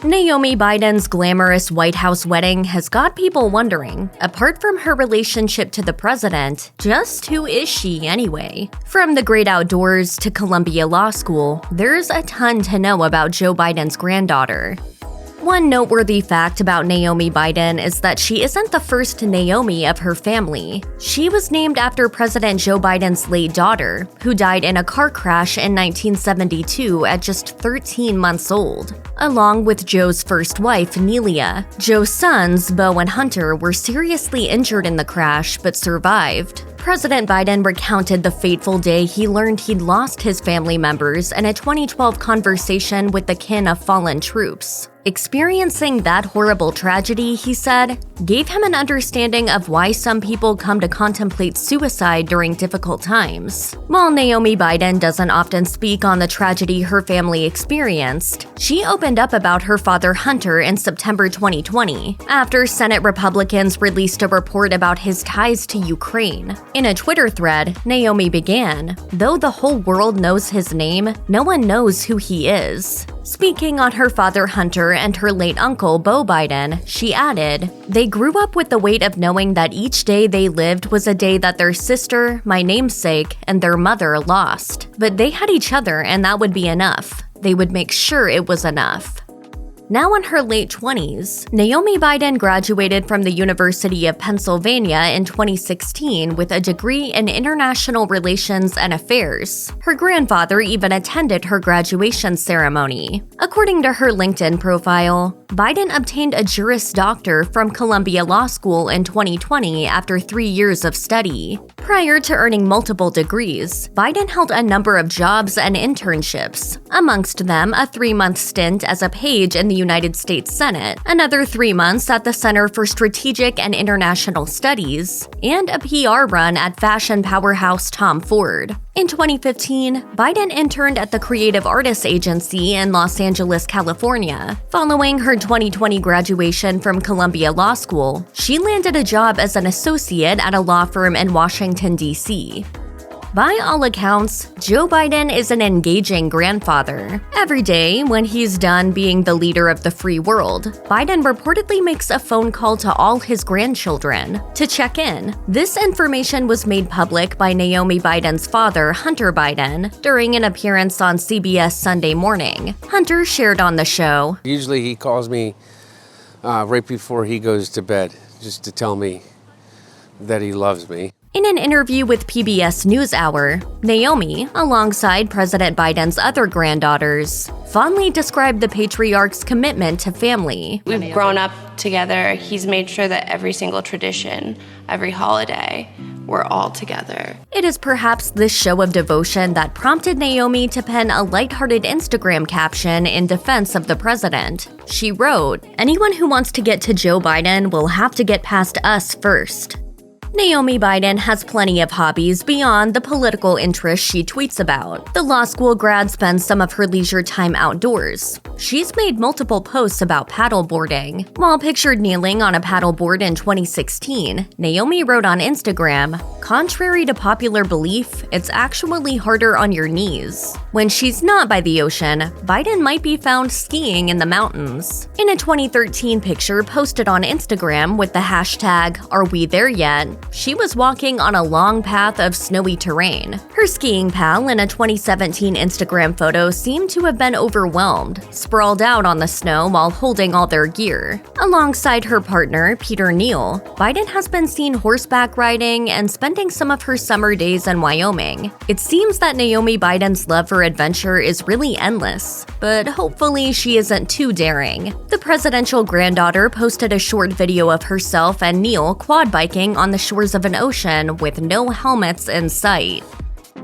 Naomi Biden's glamorous White House wedding has got people wondering, apart from her relationship to the president, just who is she anyway? From the great outdoors to Columbia Law School, there's a ton to know about Joe Biden's granddaughter. One noteworthy fact about Naomi Biden is that she isn't the first Naomi of her family. She was named after President Joe Biden's late daughter, who died in a car crash in 1972 at just 13 months old. Along with Joe's first wife, Nelia, Joe's sons, Beau and Hunter, were seriously injured in the crash but survived. President Biden recounted the fateful day he learned he'd lost his family members in a 2012 conversation with the kin of fallen troops. Experiencing that horrible tragedy, he said, gave him an understanding of why some people come to contemplate suicide during difficult times. While Naomi Biden doesn't often speak on the tragedy her family experienced, she opened up about her father Hunter in September 2020, after Senate Republicans released a report about his ties to Ukraine. In a Twitter thread, Naomi began, "Though the whole world knows his name, no one knows who he is." Speaking on her father Hunter and her late uncle Beau Biden, she added, "They grew up with the weight of knowing that each day they lived was a day that their sister, my namesake, and their mother lost. But they had each other and that would be enough. They would make sure it was enough." Now in her late 20s, Naomi Biden graduated from the University of Pennsylvania in 2016 with a degree in International Relations and Affairs. Her grandfather even attended her graduation ceremony. According to her LinkedIn profile, Biden obtained a Juris Doctor from Columbia Law School in 2020 after 3 years of study. Prior to earning multiple degrees, Biden held a number of jobs and internships, amongst them a 3-month stint as a page in the United States Senate, another 3 months at the Center for Strategic and International Studies, and a PR run at fashion powerhouse Tom Ford. In 2015, Biden interned at the Creative Artists Agency in Los Angeles, California. Following her 2020 graduation from Columbia Law School, she landed a job as an associate at a law firm in Washington, D.C. By all accounts, Joe Biden is an engaging grandfather. Every day, when he's done being the leader of the free world, Biden reportedly makes a phone call to all his grandchildren to check in. This information was made public by Naomi Biden's father, Hunter Biden, during an appearance on CBS Sunday Morning. Hunter shared on the show, "Usually he calls me right before he goes to bed, just to tell me that he loves me." In an interview with PBS NewsHour, Naomi, alongside President Biden's other granddaughters, fondly described the patriarch's commitment to family. "We've grown up together. He's made sure that every single tradition, every holiday, we're all together." It is perhaps this show of devotion that prompted Naomi to pen a lighthearted Instagram caption in defense of the president. She wrote, "Anyone who wants to get to Joe Biden will have to get past us first." Naomi Biden has plenty of hobbies beyond the political interests she tweets about. The law school grad spends some of her leisure time outdoors. She's made multiple posts about paddleboarding. While pictured kneeling on a paddleboard in 2016, Naomi wrote on Instagram, "Contrary to popular belief, it's actually harder on your knees." When she's not by the ocean, Biden might be found skiing in the mountains. In a 2013 picture posted on Instagram with the hashtag #AreWeThereYet, she was walking on a long path of snowy terrain. Her skiing pal in a 2017 Instagram photo seemed to have been overwhelmed, sprawled out on the snow while holding all their gear. Alongside her partner, Peter Neal, Biden has been seen horseback riding and spending some of her summer days in Wyoming. It seems that Naomi Biden's love for adventure is really endless, but hopefully she isn't too daring. The presidential granddaughter posted a short video of herself and Neal quad biking on the shores of an ocean with no helmets in sight.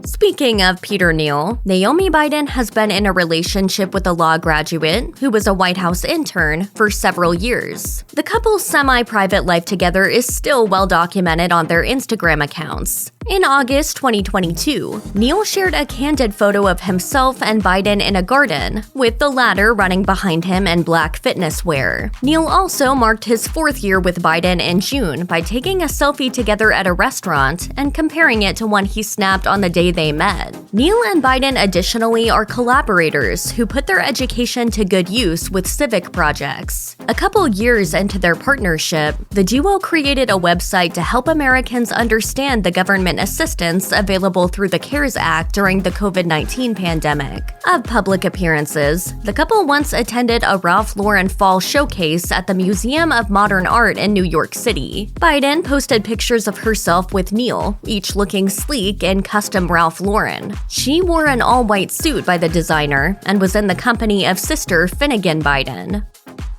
Speaking of Peter Neal, Naomi Biden has been in a relationship with a law graduate who was a White House intern for several years. The couple's semi-private life together is still well documented on their Instagram accounts. In August 2022, Neal shared a candid photo of himself and Biden in a garden, with the latter running behind him in black fitness wear. Neal also marked his 4th year with Biden in June by taking a selfie together at a restaurant and comparing it to one he snapped on the day they met. Neal and Biden additionally are collaborators who put their education to good use with civic projects. A couple years into their partnership, the duo created a website to help Americans understand the government assistance available through the CARES Act during the COVID-19 pandemic. Of public appearances, the couple once attended a Ralph Lauren fall showcase at the Museum of Modern Art in New York City. Biden posted pictures of herself with Neal, each looking sleek in custom Ralph Lauren. She wore an all-white suit by the designer and was in the company of sister Finnegan Biden.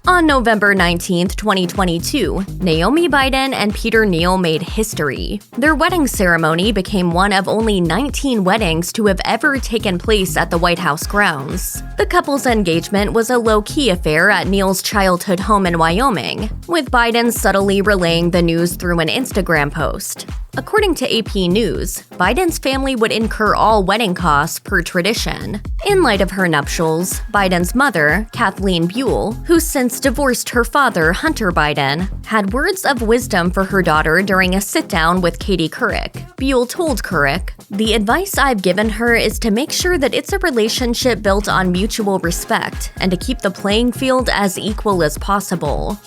On November 19, 2022, Naomi Biden and Peter Neal made history. Their wedding ceremony became one of only 19 weddings to have ever taken place at the White House grounds. The couple's engagement was a low-key affair at Neal's childhood home in Wyoming, with Biden subtly relaying the news through an Instagram post. According to AP News, Biden's family would incur all wedding costs per tradition. In light of her nuptials, Biden's mother, Kathleen Buell, who since divorced her father, Hunter Biden, had words of wisdom for her daughter during a sit-down with Katie Couric. Buell told Couric, "The advice I've given her is to make sure that it's a relationship built on mutual respect and to keep the playing field as equal as possible."